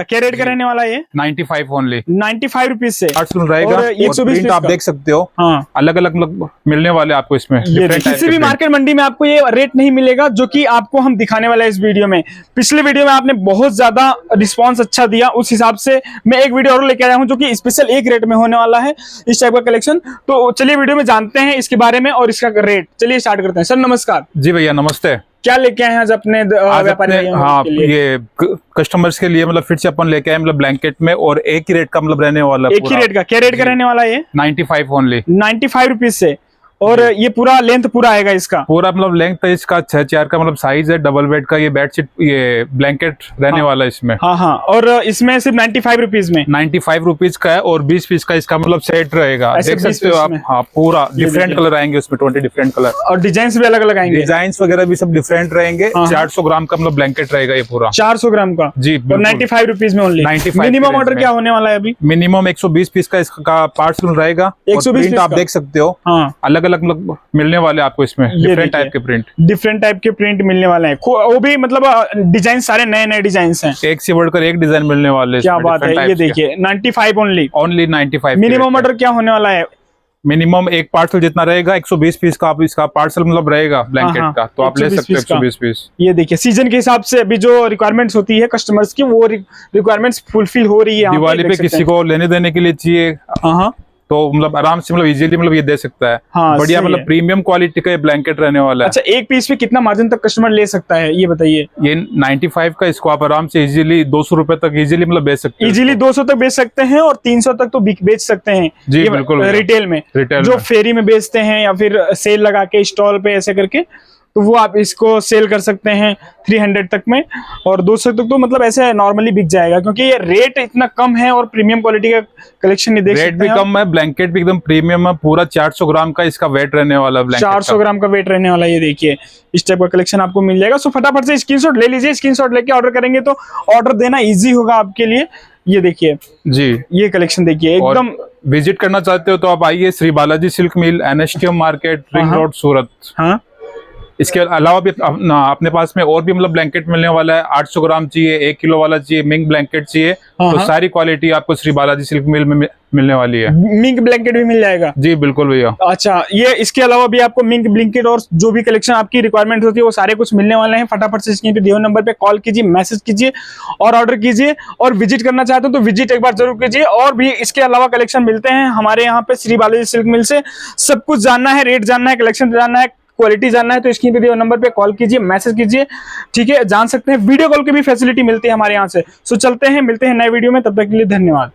क्या रेट का रहने वाला है ये? 95 ओनली, 95 रुपीज से सुन रहेगा। और 120 प्रिंट आप देख सकते हो। हाँ, अलग अलग मतलब मिलने वाले आपको इसमें। किसी भी मार्केट मंडी में आपको ये रेट नहीं मिलेगा जो कि आपको हम दिखाने वाले हैं इस वीडियो में। पिछले वीडियो में आपने बहुत ज्यादा रिस्पांस अच्छा दिया, उस हिसाब से मैं एक वीडियो और लेके आया हूं जो कि स्पेशल एक रेट में होने वाला है इस टाइप का कलेक्शन। तो चलिए वीडियो में जानते हैं इसके बारे में और इसका रेट। चलिए स्टार्ट करते हैं। सर नमस्कार। जी भैया नमस्ते। क्या लेके आए हैं आज अपने व्यापारी भाइयों हाँ के लिए? ये कस्टमर्स के लिए मतलब फिर से अपन लेके आए मतलब ब्लैंकेट में, और एक ही रेट का मतलब रहने वाला। एक ही रेट का क्या रेट का रहने वाला है ये? 95 ओनली, 95 रुपीज से। और ये पूरा लेंथ पूरा आएगा इसका? पूरा मतलब लेंथ है इसका 6'4" का मतलब साइज है। डबल बेड का ये बेडशीट, ये ब्लैंकेट रहने वाला है इसमें। हाँ हाँ, और इसमें सिर्फ 95 रुपीज में 95 रुपीज का है, और 20 पीस का इसका मतलब सेट रहेगा। ऐसे देख 20 सकते हो आप। में? हाँ पूरा डिफरेंट कलर आएंगे उसमें, 20 डिफरेंट कलर, और डिजाइन भी अलग अलग आएंगे। डिजाइन वगैरह भी सब डिफरेंट रहेंगे। 400 ग्राम का मतलब ब्लैंकेट रहेगा ये पूरा। 400 ग्राम का जी, और 95 रुपीज में ओनली। 95 मिनिमम ऑर्डर क्या होने वाला है अभी? मिनिमम 120 पीस का इसका पार्सल रहेगा। 120 प्रिंट आप देख सकते हो। हाँ, अलग अलग मतलब मिलने वाले आपको इसमें, डिफरेंट टाइप के प्रिंट। डिफरेंट टाइप के प्रिंट मिलने वाले हैं। वो भी मतलब डिजाइन सारे नए नए डिजाइन हैं। एक से बढ़कर एक डिजाइन मिलने वाले। क्या बात है। ये देखिए 95 ओनली। ओनली 95। मिनिमम ऑर्डर क्या होने वाला है? मिनिमम एक पार्सल जितना रहेगा 120 पीस का आप इसका पार्सल मतलब रहेगा ब्लैंकेट का, तो आप ले सकते हो 120 पीस। ये देखिए सीजन के हिसाब से अभी जो रिक्वायरमेंट्स होती है कस्टमर्स की, वो रिक्वायरमेंट्स फुलफिल हो रही है। दिवाली पे किसी को लेने देने के लिए चाहिए हाँ, तो मतलब आराम से मतलब इजीली मतलब ये दे सकता है। हाँ, बढ़िया मतलब प्रीमियम क्वालिटी का ये ब्लैंकेट रहने वाला है। अच्छा, एक पीस पे कितना मार्जिन तक कस्टमर ले सकता है ये बताइए? ये 95 का, इसको आप आराम से इजीली 200 रुपए तक इजीली मतलब बेच सकते हैं। इजीली 200 तक बेच सकते हैं और 300 तक तो बेच सकते हैं। जी बिल्कुल, रिटेल में जो फेरी में बेचते हैं या फिर सेल लगा के स्टॉल पे ऐसे करके, तो वो आप इसको सेल कर सकते हैं 300 तक में। और 200 तक तो मतलब ऐसे नॉर्मली बिक जाएगा, क्योंकि ये रेट इतना कम है और प्रीमियम क्वालिटी का कलेक्शन नहीं देख सकते हैं। रेट भी कम है, ब्लैंकेट भी एकदम प्रीमियम है। पूरा 400 ग्राम का इसका वेट रहने वाला है। 400 ग्राम का वेट रहने वाला है। ये देखिए इस टाइप का कलेक्शन आपको मिल जाएगा। सो फटाफट से स्क्रीनशॉट ले लीजिए। स्क्रीनशॉट लेके ऑर्डर करेंगे तो ऑर्डर देना ईजी होगा आपके लिए। ये देखिए जी, ये कलेक्शन देखिए एकदम। विजिट करना चाहते हो तो आप आइए श्री बालाजी सिल्क मिल, NSTM मार्केट, रिंग रोड, सूरत। हाँ, इसके अलावा भी अपने पास में और भी मतलब ब्लैंकेट मिलने वाला है। 800 ग्राम चाहिए, 1 किलो वाला चाहिए, मिंग ब्लैंकेट चाहिए, तो सारी क्वालिटी आपको श्री बालाजी सिल्क मिल में मिलने वाली है। मिंक ब्लैंकेट भी मिल जाएगा? जी बिल्कुल भैया। अच्छा, ये इसके अलावा भी आपको मिंक ब्लैंकेट और जो भी कलेक्शन आपकी रिक्वायरमेंट होती है वो सारे कुछ मिलने वाले हैं। फटाफट से स्क्रीन पे दिए हुए नंबर पे कॉल कीजिए, मैसेज कीजिए और ऑर्डर कीजिए। और विजिट करना चाहते हो तो विजिट एक बार जरूर कीजिए। और भी इसके अलावा कलेक्शन मिलते हैं हमारे यहाँ पे श्री बालाजी सिल्क मिल से। सब कुछ जानना है, रेट जानना है, कलेक्शन जानना है, क्वालिटी जानना है, तो स्क्रीन पे दिए हुए नंबर पे कॉल कीजिए, मैसेज कीजिए। ठीक है, जान सकते हैं। वीडियो कॉल की भी फैसिलिटी मिलती है हमारे यहाँ से। सो चलते हैं, मिलते हैं नए वीडियो में, तब तक के लिए धन्यवाद।